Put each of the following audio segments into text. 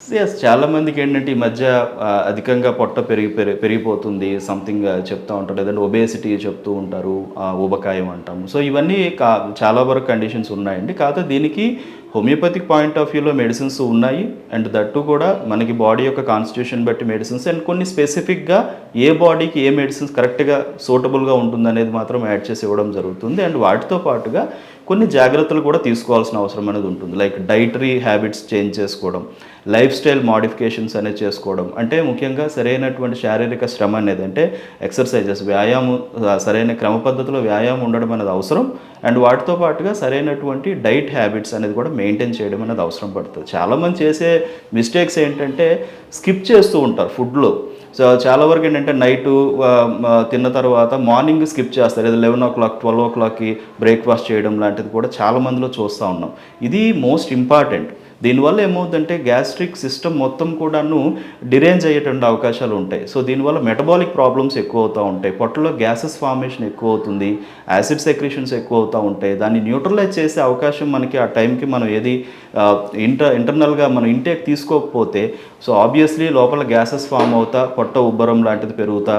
చాలా మందికేంటంటే ఈ మధ్య అధికంగా పొట్ట పెరిగిపోతుంది. సంథింగ్ చెప్తా ఉంటారు. లేదంటే ఒబేసిటీ చెప్తూ ఉంటారు. ఊబకాయం అంటాము. సో, ఇవన్నీ చాలా వరకు కండిషన్స్ ఉన్నాయండి. కాకపోతే దీనికి హోమియోపతిక్ పాయింట్ ఆఫ్ వ్యూలో మెడిసిన్స్ ఉన్నాయి. అండ్ దట్టు కూడా మనకి బాడీ యొక్క కాన్స్టిట్యూషన్ బట్టి మెడిసిన్స్ అండ్ కొన్ని స్పెసిఫిక్‌గా ఏ బాడీకి ఏ మెడిసిన్స్ కరెక్ట్‌గా సూటబుల్‌గా ఉంటుందనేది మాత్రం యాడ్ చేసి ఇవ్వడం జరుగుతుంది. అండ్ వాటితో పాటుగా కొన్ని జాగ్రత్తలు కూడా తీసుకోవాల్సిన అవసరం అనేది ఉంటుంది. లైక్ డైటరీ హ్యాబిట్స్ చేంజ్ చేసుకోవడం, లైఫ్ స్టైల్ మోడిఫికేషన్స్ అనేది చేసుకోవడం. అంటే ముఖ్యంగా సరైనటువంటి శారీరక శ్రమ అనేది అంటే ఎక్సర్సైజెస్, వ్యాయామం, సరైన క్రమ పద్ధతిలో వ్యాయామం ఉండడం అనేది అవసరం. అండ్ వాటితో పాటుగా సరైనటువంటి డైట్ హ్యాబిట్స్ అనేది కూడా మెయింటైన్ చేయడం అనేది అవసరం పడుతుంది. చాలామంది చేసే మిస్టేక్స్ ఏంటంటే స్కిప్ చేస్తూ ఉంటారు ఫుడ్లో. సో, చాలా వరకు ఏంటంటే నైటు తిన్న తర్వాత మార్నింగ్ స్కిప్ చేస్తారు. ఏదో 11:00, 12:00కి బ్రేక్‌ఫాస్ట్ చేయడం లాంటిది కూడా చాలా మందిలో చూస్తూ ఉన్నాం. ఇది మోస్ట్ ఇంపార్టెంట్. దీనివల్ల ఏమవుతుందంటే గ్యాస్ట్రిక్ సిస్టమ్ మొత్తం కూడాను డిరేంజ్ అయ్యేటువంటి అవకాశాలు ఉంటాయి. సో, దీనివల్ల మెటబాలిక్ ప్రాబ్లమ్స్ ఎక్కువ అవుతూ ఉంటాయి. పొట్టలో గ్యాసెస్ ఫార్మేషన్ ఎక్కువ అవుతుంది. యాసిడ్ సెక్రీషన్స్ ఎక్కువ అవుతూ ఉంటాయి. దాన్ని న్యూట్రలైజ్ చేసే అవకాశం మనకి ఆ టైంకి మనం ఏది ఇంటర్నల్గా మనం ఇంటేక్ తీసుకోకపోతే సో ఆబ్వియస్లీ లోపల గ్యాసెస్ ఫామ్ అవుతా పొట్ట ఉబ్బరం లాంటిది పెరుగుతా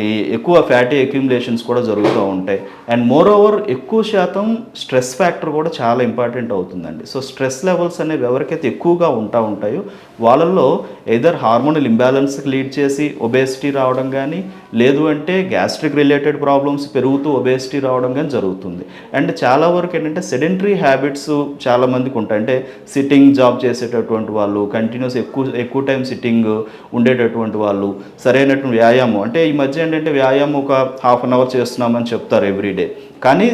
ఈ ఎక్కువ ఫ్యాటీ అక్యుములేషన్స్ కూడా జరుగుతూ ఉంటాయి. అండ్ మోర్ ఓవర్ ఎక్కువ శాతం స్ట్రెస్ ఫ్యాక్టర్ కూడా చాలా ఇంపార్టెంట్ అవుతుందండి. సో స్ట్రెస్ లెవెల్స్ అనేవి ఎవరికైతే ఎక్కువగా ఉంటాయో వాళ్ళల్లో ఎయిదర్ హార్మోనల్ ఇంబ్యాలెన్స్కి లీడ్ చేసి ఒబేసిటీ రావడం కానీ, లేదు అంటే గ్యాస్ట్రిక్ రిలేటెడ్ ప్రాబ్లమ్స్ పెరుగుతూ ఒబేసిటీ రావడం కానీ జరుగుతుంది. అండ్ చాలా వరకు ఏంటంటే సెడెంటరీ హ్యాబిట్స్ చాలామందికి ఉంటాయి. అంటే సిట్టింగ్ జాబ్ చేసేటటువంటి వాళ్ళు, కంటిన్యూస్ ఎక్కువ టైం సిట్టింగ్ ఉండేటటువంటి వాళ్ళు, సరైనటువంటి వ్యాయామం అంటే ఈ మధ్య ఏంటంటే వ్యాయామం ఒక హాఫ్ అన్ అవర్ చేస్తున్నామని చెప్తారు ఎవ్రీడే. కానీ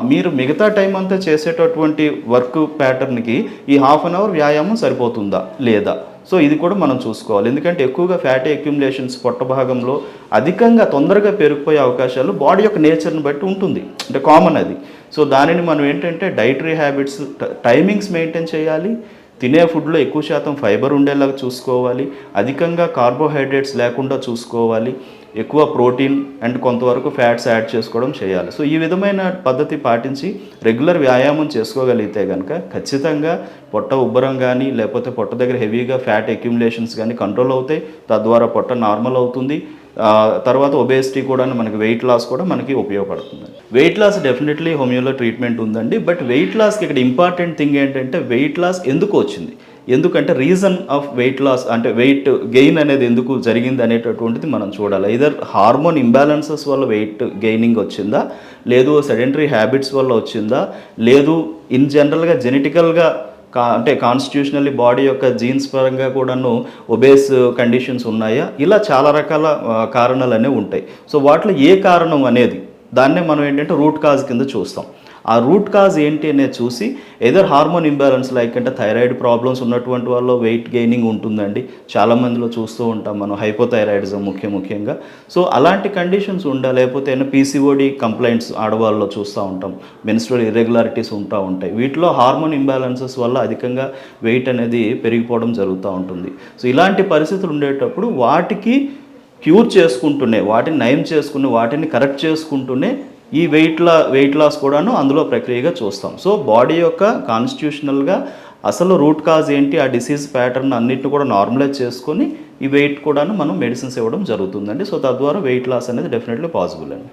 మీరు మిగతా టైం అంతా చేసేటటువంటి వర్క్ ప్యాటర్న్కి ఈ హాఫ్ అన్ అవర్ వ్యాయామం సరిపోతుందా లేదా? సో ఇది కూడా మనం చూసుకోవాలి. ఎందుకంటే ఎక్కువగా ఫ్యాటీ అక్యుములేషన్స్ పొట్ట భాగంలో అధికంగా తొందరగా పెరిగిపోయే అవకాశాలు బాడీ యొక్క నేచర్ని బట్టి ఉంటుంది. అంటే కామన్ అది. సో దానిని మనం ఏంటంటే డైటరీ హ్యాబిట్స్ టైమింగ్స్ మెయింటైన్ చేయాలి. తినే ఫుడ్లో ఎక్కువ శాతం ఫైబర్ ఉండేలాగా చూసుకోవాలి. అధికంగా కార్బోహైడ్రేట్స్ లేకుండా చూసుకోవాలి. ఎక్కువ ప్రోటీన్ అండ్ కొంతవరకు ఫ్యాట్స్ యాడ్ చేసుకోవడం చేయాలి. సో ఈ విధమైన పద్ధతి పాటించి రెగ్యులర్ వ్యాయామం చేసుకోగలిగితే కనుక ఖచ్చితంగా పొట్ట ఉబ్బరం కానీ లేకపోతే పొట్ట దగ్గర హెవీగా ఫ్యాట్ అక్యుములేషన్స్ కానీ కంట్రోల్ అవుతాయి. తద్వారా పొట్ట నార్మల్ అవుతుంది. తర్వాత ఒబేసిటీ కూడా మనకి వెయిట్ లాస్ కూడా మనకి ఉపయోగపడుతుంది. వెయిట్ లాస్ డెఫినెట్లీ హోమియోలో ట్రీట్మెంట్ ఉందండి. బట్ వెయిట్ లాస్కి ఇక్కడ ఇంపార్టెంట్ థింగ్ ఏంటంటే వెయిట్ లాస్ ఎందుకు వచ్చింది, ఎందుకంటే రీజన్ ఆఫ్ వెయిట్ లాస్ అంటే వెయిట్ గెయిన్ అనేది ఎందుకు జరిగింది అనేటటువంటిది మనం చూడాలి. ఐదర్ హార్మోన్ ఇంబ్యాలెన్సెస్ వల్ల వెయిట్ గెయినింగ్ వచ్చిందా, లేదు సెడెంటరీ హ్యాబిట్స్ వల్ల వచ్చిందా, లేదు ఇన్ జనరల్గా జెనెటికల్గా అంటే కాన్స్టిట్యూషనల్లీ బాడీ యొక్క జీన్స్ పరంగా కూడాను ఒబేస్ కండిషన్స్ ఉన్నాయా, ఇలా చాలా రకాల కారణాలు అనేవి ఉంటాయి. సో వాటిలో ఏ కారణం అనేది దాన్నే మనం ఏంటంటే రూట్ కాజ్ కింద చూస్తాం. ఆ రూట్ కాజ్ ఏంటి అనేది చూసి ఎదర్ హార్మోన్ ఇంబ్యాలెన్స్ లైక్ అంటే థైరాయిడ్ ప్రాబ్లమ్స్ ఉన్నటువంటి వాళ్ళు వెయిట్ గెయినింగ్ ఉంటుందండి. చాలామందిలో చూస్తూ ఉంటాం మనం హైపోథైరాయిడిజం ముఖ్యంగా. సో అలాంటి కండిషన్స్ ఉండా, లేకపోతే పీసీఓడి కంప్లైంట్స్ ఆడవాళ్ళలో చూస్తూ ఉంటాం. మెన్స్ట్రువల్ ఇర్రెగ్యులారిటీస్ ఉంటాయి. వీటిలో హార్మోన్ ఇంబ్యాలెన్సెస్ వల్ల అధికంగా వెయిట్ అనేది పెరిగిపోవడం జరుగుతూ ఉంటుంది. సో ఇలాంటి పరిస్థితులు ఉండేటప్పుడు వాటికి క్యూర్ చేసుకుంటూనే, వాటిని నయం చేసుకుని, వాటిని కరెక్ట్ చేసుకుంటూనే ఈ వెయిట్ లాస్ కూడాను అందులో ప్రక్రియగా చూస్తాం. సో బాడీ యొక్క కాన్స్టిట్యూషనల్గా అసలు రూట్ కాజ్ ఏంటి, ఆ డిసీజ్ ప్యాటర్న్ అన్నిటిని కూడా నార్మలైజ్ చేసుకొని ఈ వెయిట్ కూడాను మనం మెడిసిన్స్ ఇవ్వడం జరుగుతుందండి. సో తద్వారా వెయిట్ లాస్ అనేది డెఫినెట్లీ పాసిబుల్ అండి.